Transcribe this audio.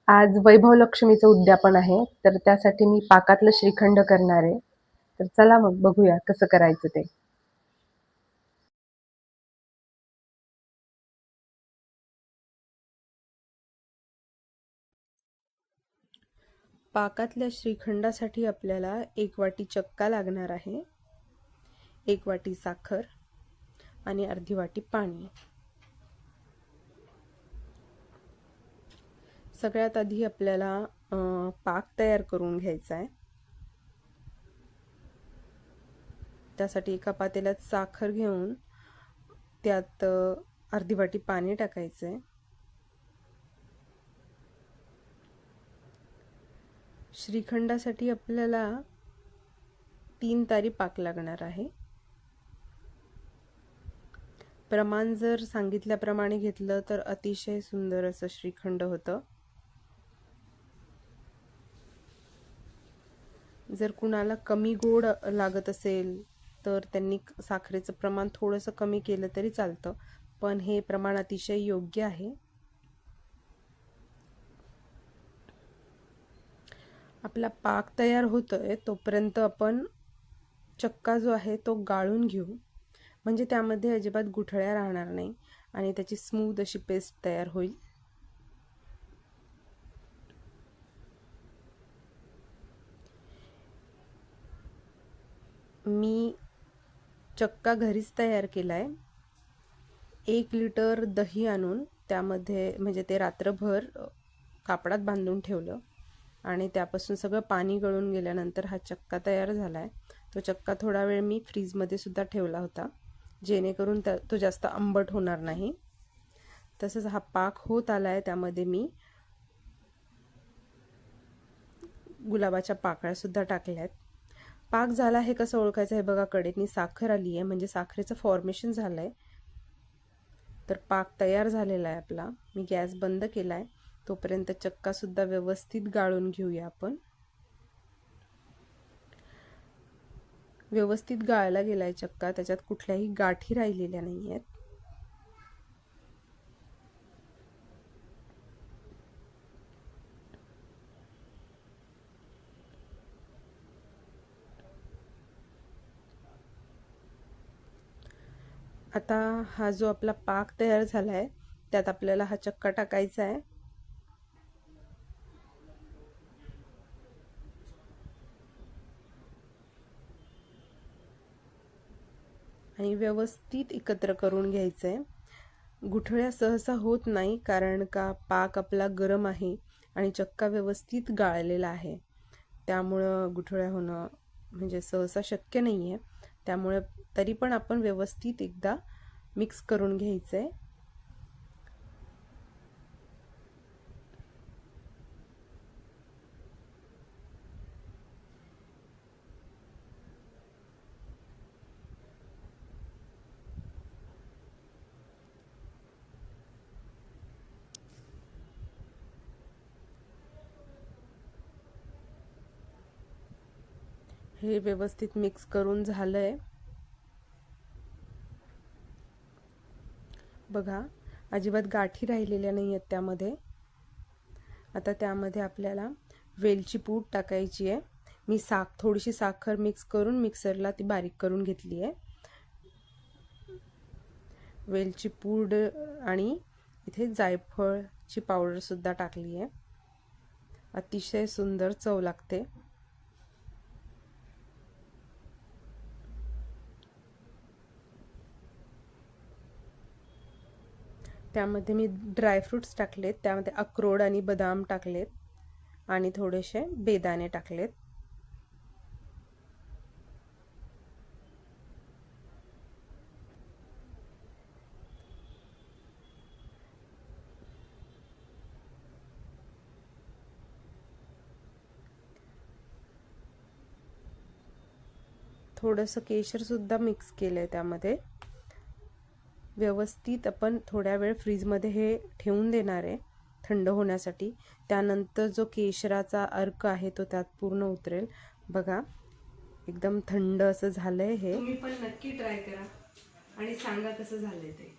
आज वैभव लक्ष्मीचं उद्यापन आहे, तर त्यासाठी मी पाकातलं श्रीखंड करणार आहे. तर चला मग बघूया कसं करायचं ते. पाकातल्या श्रीखंडासाठी आपल्याला 1 वाटी चक्का लागणार आहे, 1 वाटी साखर आणि अर्धी वाटी पाणी. सगळ्यात आधी आपल्याला पाक तयार करून घ्यायचा आहे. त्यासाठी एका पातेल्यात साखर घेऊन त्यात अर्धी वाटी पाणी टाकायचं आहे. श्रीखंडासाठी आपल्याला 3 तारी पाक लागणार आहे. प्रमाण जर सांगितल्याप्रमाणे घेतलं तर अतिशय सुंदर असं श्रीखंड होतं. जर कुणाला कमी गोड लागत असेल तर त्यांनी साखरेचं प्रमाण थोडंसं कमी केलं तरी चालतं, पण हे प्रमाण अतिशय योग्य आहे. आपला पाक तयार होतोय तोपर्यंत आपण चक्का जो आहे तो गाळून घेऊ, म्हणजे त्यामध्ये अजिबात गुठळ्या राहणार नाही आणि त्याची स्मूथ अशी पेस्ट तयार होईल. मी चक्का घरीच तयार केलाय. 1 लिटर दही आणून त्यामध्ये म्हणजे ते रात्रभर कापडात बांधून ठेवलं आणि त्यापासून सगळं पाणी गळून गेल्यानंतर हा चक्का तयार झालाय. तो चक्का थोडा वेळ मी फ्रीजमध्ये सुद्धा ठेवला होता, जेणेकरून तो जास्त आंबट होणार नाही. तसंच हा पाक होत आलाय, त्यामध्ये मी गुलाबाच्या पाकळ्या सुद्धा टाकल्यात. पाक झाला हे कसं ओळखायचं आहे बघा, कडेनी साखर आली आहे म्हणजे साखरेचं फॉर्मेशन झालंय. तर पाक तयार झालेला आहे आपला. मी गॅस बंद केलाय. तोपर्यंत चक्का सुद्धा व्यवस्थित गाळून घेऊया आपण. व्यवस्थित गाळला गेलाय चक्का, त्याच्यात कुठल्याही गाठी राहिलेल्या नाही आहेत. आता हा जो आपला पाक तयार झालाय त्यात आपल्याला हा चक्का टाकायचा आहे. आणि व्यवस्थित एकत्र करून घ्यायचंय. गुठळ्या सहसा होत नाही, कारण का पाक आपला गरम आहे आणि चक्का व्यवस्थित गाळलेला आहे. त्यामुळं गुठळ्या होणं म्हणजे सहसा शक्य नाही आहे. त्यामुळे तरी पण आपण व्यवस्थित एकदा मिक्स करून घ्यायचंय. हे व्यवस्थित मिक्स करून झालंय बघा, अजिबात गाठी राहिलेल्या नाही आहेत त्यामध्ये. आता त्यामध्ये आपल्याला वेलची पूड टाकायची आहे. मी थोडीशी साखर मिक्स करून मिक्सरला ती बारीक करून घेतली आहे. वेलची पूड आणि इथे जायफळची पावडर सुद्धा टाकली आहे. अतिशय सुंदर चव लागते. त्यामध्ये मी ड्रायफ्रुट्स टाकलेत, त्यामध्ये अक्रोड आणि बदाम टाकलेत आणि थोडेसे बेदाणे टाकलेत. थोडंसं केशर सुद्धा मिक्स केलंय त्यामध्ये. व्यवस्थित आपण थोड्या वेळ फ्रीजमध्ये हे ठेवून देणार आहे थंड होण्यासाठी. त्यानंतर जो केशराचा अर्क आहे तो त्यात पूर्ण उतरेल. बघा, एकदम थंड असं झालंय हे. तुम्ही पण नक्की ट्राय करा आणि सांगा कसं झालंय ते.